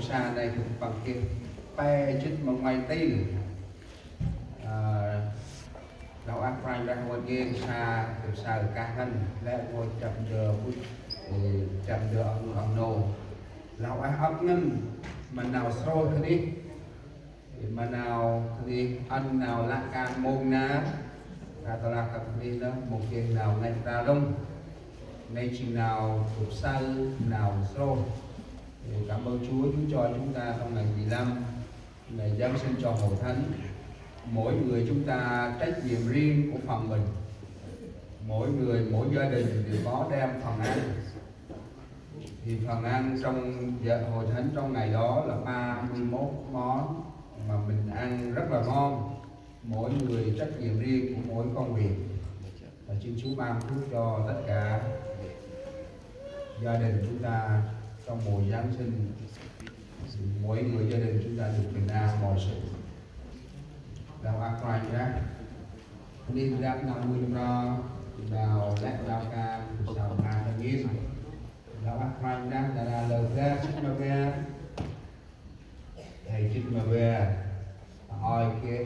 xa này cũng bằng kia pe chích một ngày tíเราอัพไพร์ได้วันเย็นชาคือชาการเงินและวันจับเดือพุทธจับเดือองโนเราอัพเงินมันเอาโซ่ทีนี้มันเอาทีนี้อันเอาละการมงนะการตลาดกับทีนี้นะmột việc nào ngay ra đông ngay chừng nào thuộc sai nào sâu cảm ơn Chúa cho chúng ta trong ngày 15 ngày giáng sinh cho hội thánh. Mỗi người chúng ta trách nhiệm riêng của phần mình, mỗi người mỗi gia đình đều có đem phần ăn. Thì phần ăn trong hội thánh trong ngày đó là 31 món mà mình ăn rất là ngon. Mỗi người trách nhiệm riêng của mỗi công việc. Và xin Chúa ban phước cho tất cả gia đình chúng ta trong mùa Giáng sinh. Mỗi người gia đình chúng ta được bình an mọi sự. Đào ác hoài ra nên ra năm mươi năm đào lẽ đào ca đào ca là gì đào ác hoài ra là lời ra chích mà về thầy chích mà về hỏi cái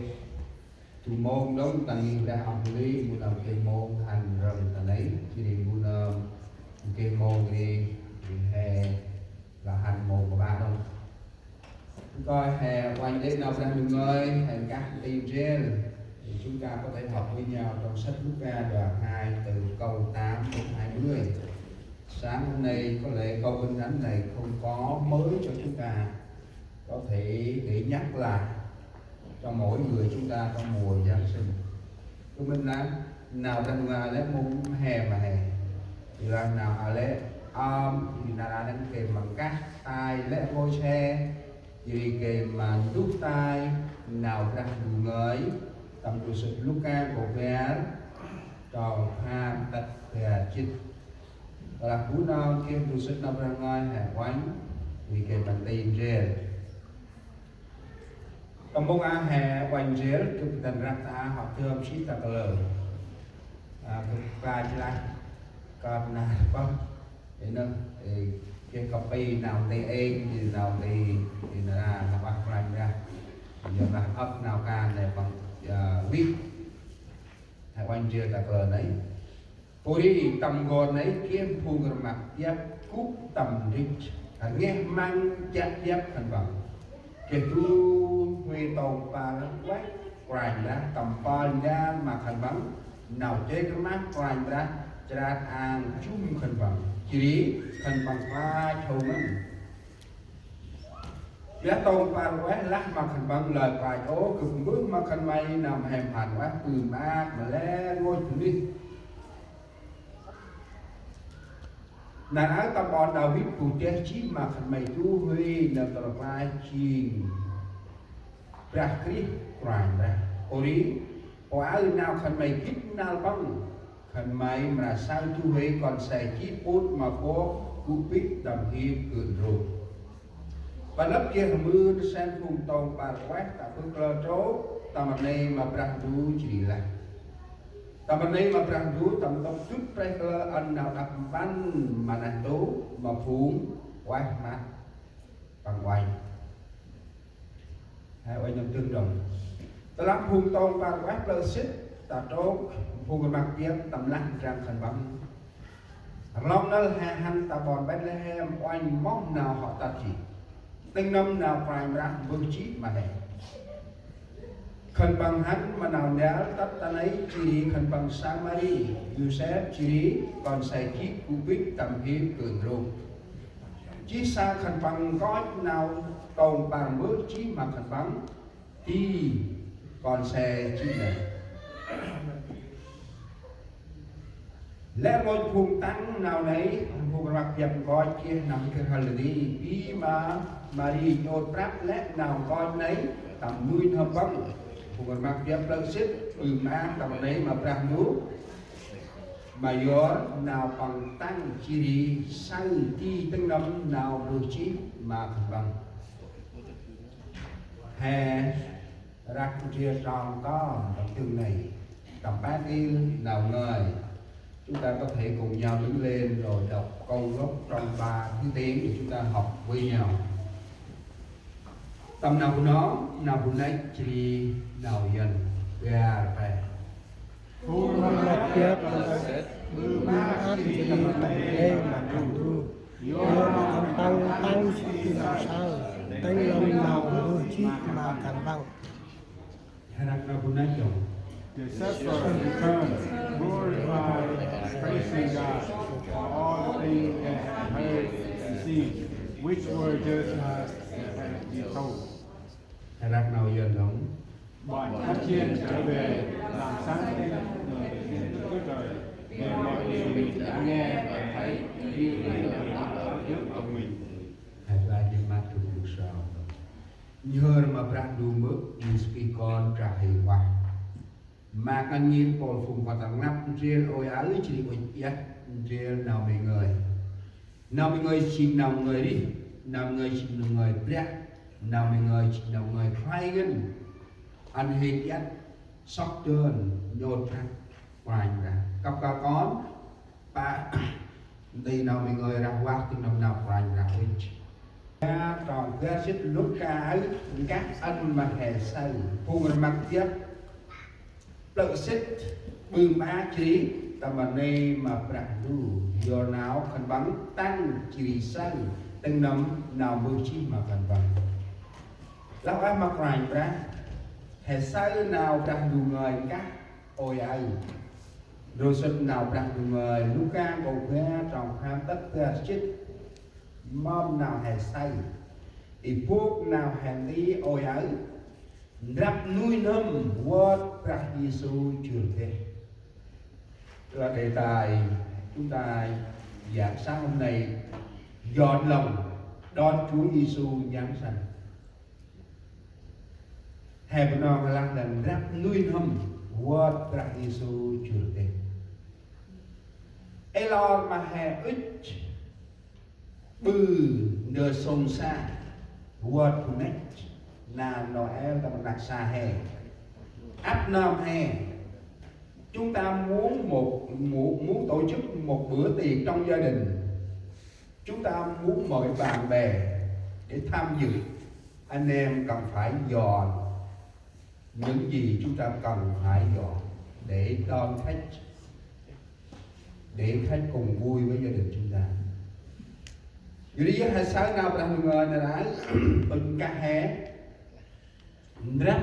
tụ môn đóng tầng ra học lý một làm cái môn thành rồi tầng ấy thì buôn cái môn thì hè là hành môn của ba đâu coi hè quanh đến đâu ra đường ơi hành các tìm trên thì chúng ta có thể học với nhau trong sách Luca đoạn 2 từ câu 8 đến 20. Sáng hôm nay có lẽ câu kinh thánh này không có mới cho chúng ta, có thể để nhắc lại cho mỗi người chúng ta trong mùa Giáng sinh. Tôi minh nói nào ra đường lẽ môn hè mà hè thì là nào lẽ thì là đang kèm bằng các tai lẽ ngôi xe vì kèm mà đút tai nào ra người tầm chủ sự Luca của bé tròn ha tật về chích là cú non kia chủ sự nào ra ngoài hạ quánh vì kèm bằng tiền trên trong bông á hè quanh dưới chúng ta ra ta học thơm xí ta lời và chỉ là còn là vâng để nâng cái copy nào thì em thì nào thì là bắt lành ra giờ là ấp nào can này bằng viết hay quanh chưa ta cờ đấy Puri tầm gòn ấy kiếm phun gồm mặt giáp cúp tầm rich nghe mang chặt giáp thành bằng cái tu huy tàu và quét quanh ra tầm pon ra mà thành bằng nào chơi cái mắt quanh ra ra ăn chung thành bằng chỉ thành bằng pha thầu mình giá tôm pha quét lát mà thành bằng lời bài ố cực bước mà thành may nằm hèm hành quá từ ma mà lẽ ngôi thử đi nàng áo ta bọn đào biết phụ chết chí mà thành mày tu huy nằm tờ vai chiên ra kri quảng ra ori áo nào thành mày kít nào băng khẩn máy mà sao tu huế còn xài chi bút mà có cú bích đầm hiếp cường rồi và lớp kia mưa sen phùng tông và quét cả phương cơ trố tầm này mà brang du chỉ là tầm này mà brang du tầm tông chút trái cơ ăn nào đập bắn mà nành tố mà phúng quét mà bằng quay hai quay nhầm tương đồng ta lắm phùng tông và quét lơ xích ta trố phù mặt tiếp tầm lăng trang thành băng lòng nó là hành ta bọn Bethlehem oanh mong nào họ ta chỉ tinh năm nào phải ra vương trí mà này khẩn bằng hắn mà nào nhớ tất ta ấy chỉ khẩn bằng Samari Joseph chỉ còn xài chiếc cú bích tầm hiếp cường rô chỉ xa khẩn bằng có nào tồn bằng bước trí mà khẩn bằng thì còn xe chi này lẽ ngôi phùng tăng nào nấy phùng mặc dập coi kia nằm cái hành lý đi mà đi nhột rác lẽ nào coi nấy tầm 10 hợp bóng phùng mặc dập lần xích mang tầm nấy mà rạc nước mà gió nào bằng tăng chỉ đi sang chi tăng năm nào vừa chí mà bằng hè rạc chia tròn có từng này tầm bát đi nào ngời chúng ta có thể cùng nhau đứng lên rồi đọc câu gốc trong 3 thứ tiếng để chúng ta học với nhau. tâm nào của nấy chỉ nào dân gà phải Lạc tiếp bư át chỉ tẩy lê mà thành thu nhớ tăng chỉ làm sao đánh lòng nào mưa chi mà thành bằng Harap nào của nấy chồng The Sephirah returned, glorified, praising God for all the things they had heard and seen, which were just as it had been told. Harap nào dân đúng Bọn phát chiên trở về làm sáng lên Đức Trời về mọi điều mình đã nghe và thấy như lời ở trước ông mình. Hãy lại đi mắt từ cuộc sống nhớ mà bạc đủ mức như speak on trả hình hoa mà căn nhiên còn phùng vào tầng nắp riêng ôi áo chỉ có nhất riêng nào mình người xin nào người đi nào người xin người bạc nào mình người xin nào người khai ngân anh hình nhất sóc trơn nhột ra ngoài ra cặp cả con ba đi nào mình người ra hoa thì nào ngoài ra còn cái xích lúc cái các anh mà hè say phun mặt tiếp tự xích bưng má trí ta mà này mà bạc đủ do nào khẩn bắn tăng chỉ xanh từng năm nào mưa chi mà khẩn bắn lão ai mặc rành ra hè say nào bạc đủ người các ôi ai rồi xuân nào bạc đủ người lúc ca cầu nghe trong khám tất cả xích mom nào hè say thì phúc nào hẹn đi ôi ấy rắp nuôi nâm vớt ra Giêsu trường thế là đề tài chúng ta giảng sáng hôm nay dọn lòng đón Chúa Giêsu giáng sanh hè bên nọ là lần rắp nuôi nâm vớt ra Giêsu trường thế Elon mà hè ít bư nơ sông xa vượt nét là Noel ta đặt xa hè áp nam hè chúng ta muốn tổ chức một bữa tiệc trong gia đình chúng ta muốn mời bạn bè để tham dự anh em cần phải dọn những gì chúng ta cần phải dọn để đón khách để khách cùng vui với gia đình chúng ta. Jadi hai sáng nào pernah mengenai tentang hè ndak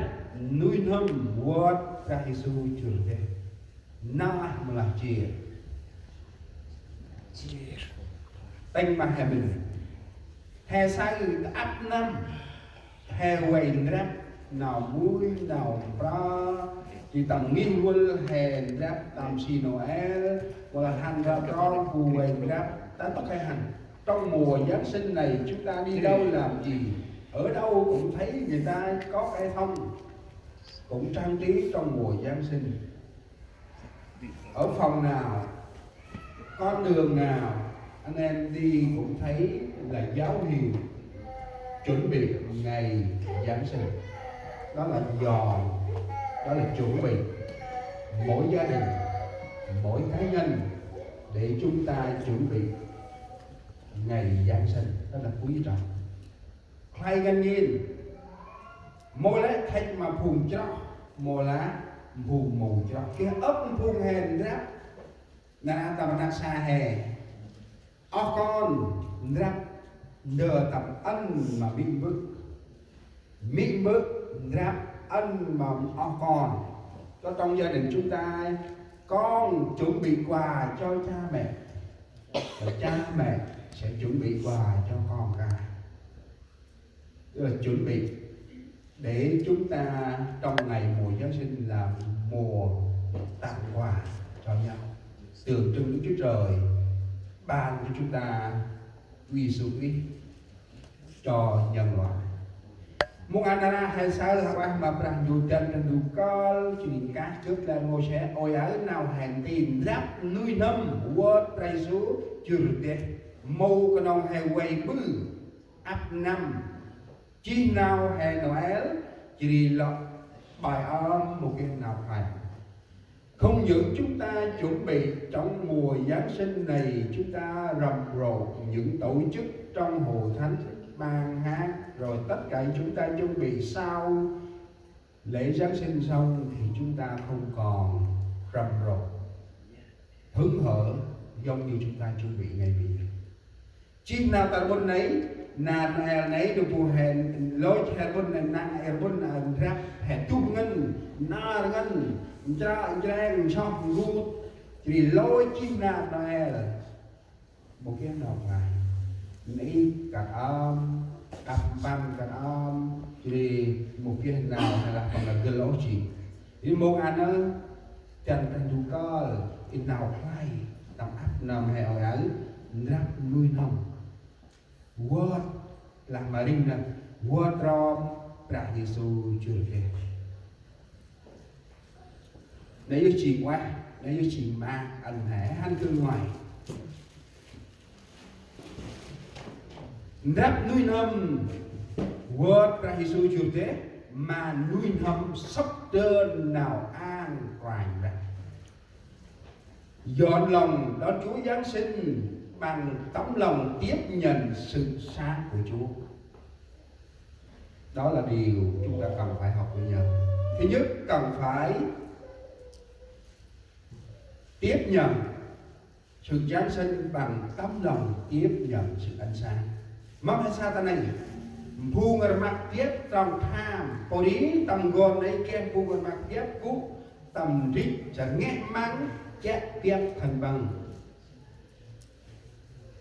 nuôi nâm buat Chúa Giêsu trường na malah chia tanh mà hè mình hè sáng áp năm hè quay ndak nào vui nào ra chỉ tầm nghiên quân hè ndak tầm xì Noel hoặc là hành ra con phù quay ndak ta tất hay hành trong mùa Giáng sinh này chúng ta đi đâu làm gì ở đâu cũng thấy người ta có cây thông cũng trang trí trong mùa Giáng sinh ở phòng nào con đường nào anh em đi cũng thấy là dấu hiệu chuẩn bị ngày Giáng sinh đó là dọn đó là chuẩn bị mỗi gia đình mỗi cá nhân để chúng ta chuẩn bị ngày Giáng sinh đó là quý trọng khai gan nhiên mỗi lá khách mà phùng cho mỗi lá phùng mù cho cái ấp phùng hèn ráp là tầm đang xa hè o con ráp nhờ tầm ân mà bị bức ráp ân mà o con cho trong gia đình chúng ta con chuẩn bị quà cho cha mẹ và cha mẹ sẽ chuẩn bị quà cho con cả tức là chuẩn bị để chúng ta trong ngày mùa Giáng sinh là mùa tặng quà cho nhau tượng trưng Đức Chúa Trời ban cho chúng ta Giêsu Christ cho nhân loại một anak hay sao là mà pernah dan dukal cinta trước là ngôi sẽ ôi ấy nào hàng tiền ráp nuôi nâm word Giêsu trường thế mâu cái nông hay quay bư áp năm chi nào hay Noel chỉ là bài âm một cái nào phải không những chúng ta chuẩn bị trong mùa Giáng sinh này chúng ta rầm rộ những tổ chức trong hội thánh ban hát rồi tất cái chúng ta chuẩn bị sau lễ Giáng sinh xong thì chúng ta không còn rầm rộ hứng hở giống như chúng ta chuẩn bị ngày bây giờ. Chim nào ta bôn nấy nà nấy được phù hẹn lối hẹn bôn này nà hẹn bôn là rap hẹn chúc ngân na ngân cha cho ngu thì lối chim nào là một cái nào phải nấy cả cặp băng cả thì một cái nào hay là còn là cái lối chỉ thì một anh ơi chân thành du cơ in nào khai tầm áp nằm hay ở ấy rap nuôi nồng word là mà rinh là word rom pra Giêsu chưa về nếu như chị quá nếu như chị mà anh hãy hắn tư ngoài rap nuôi nồng word pra Giêsu chưa thế mà nuôi nồng sắp đơn nào an toàn ra dọn lòng đón Chúa Giáng sinh bằng tấm lòng tiếp nhận sự sáng của Chúa. Đó là điều chúng ta cần phải học bây giờ. Thứ nhất, cần phải tiếp nhận sự Giáng sinh bằng tấm lòng tiếp nhận sự ánh sáng. Mong hay sao ta này phu ngờ mặc tiếp trong tham bồ đi tầm gòn đấy kem phu ngờ mặc tiếp cú tầm rít chẳng nghe mắng chết tiếp thần bằng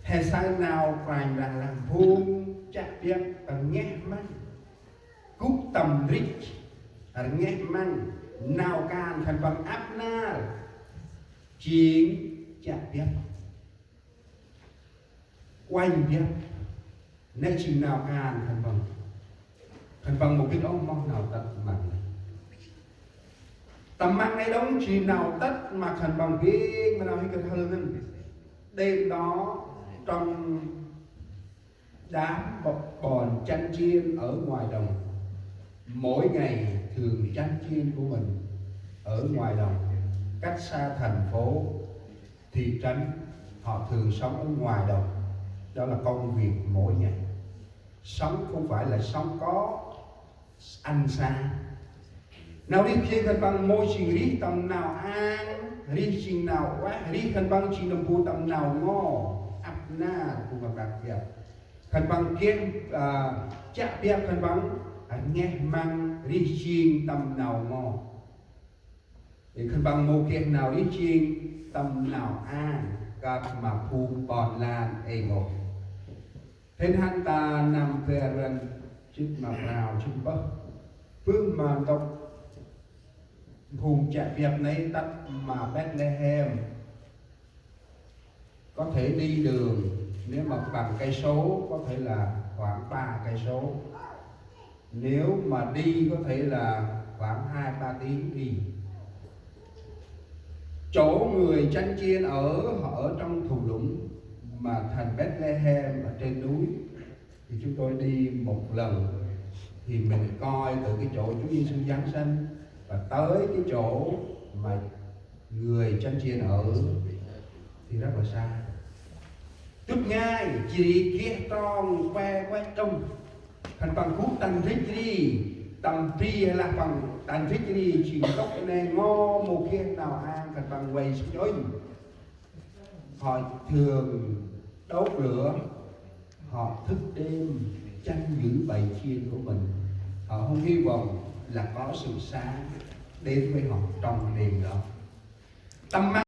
hay sao nào phải là làm vuông chặt tiếp bằng nghe măng cúc tầm rít nghe măng nào can thần bằng áp na chuyện chặt tiếp quay tiếp nên chừng nào can thần bằng một cái đó mong nào tận mặt tầm mắt này đóng chỉ nào tất mà thần bằng cái mà nào hay cần hơn đêm đó trong đám bòn chăn chiên ở ngoài đồng mỗi ngày thường chăn chiên của mình ở ngoài đồng cách xa thành phố thị trấn họ thường sống ở ngoài đồng đó là công việc mỗi ngày sống không phải là sống có ăn xa nào đi kia cần bằng môi trình rí tầm nào ăn rí trình nào quá rí cần bằng trình đồng phu tầm nào ngô áp na cùng gặp đặc biệt cần bằng kiên chạ biếc cần bằng nghe mang rí trình tầm nào ngô thì cần bằng mô kiên nào rí trình tầm nào ăn gặp mà phu bòn lan ê ngộ thế hắn ta nằm về gần chút mà nào chút bớt phương mà tộc vùng chạy việc này tắt mà Bethlehem có thể đi đường nếu mà bằng cây số có thể là khoảng 3 cây số nếu mà đi có thể là khoảng 2-3 tiếng đi chỗ người chăn chiên họ ở trong thung lũng mà thành Bethlehem ở trên núi thì chúng tôi đi một lần thì mình coi từ cái chỗ Chúa Giêsu Giáng sinh và tới cái chỗ mà người chăn chiên ở thì rất là xa chút ngay chỉ kia tròn que trong thành bằng cú tành thích đi tầm tri hay là bằng tành thích đi chỉ tóc này ngô một kia nào ăn thành bằng quầy chối họ thường đốt lửa họ thức đêm chăn giữ bầy chiên của mình họ không hy vọng là có sự sáng đến với họ trong đêm đó tầm mắt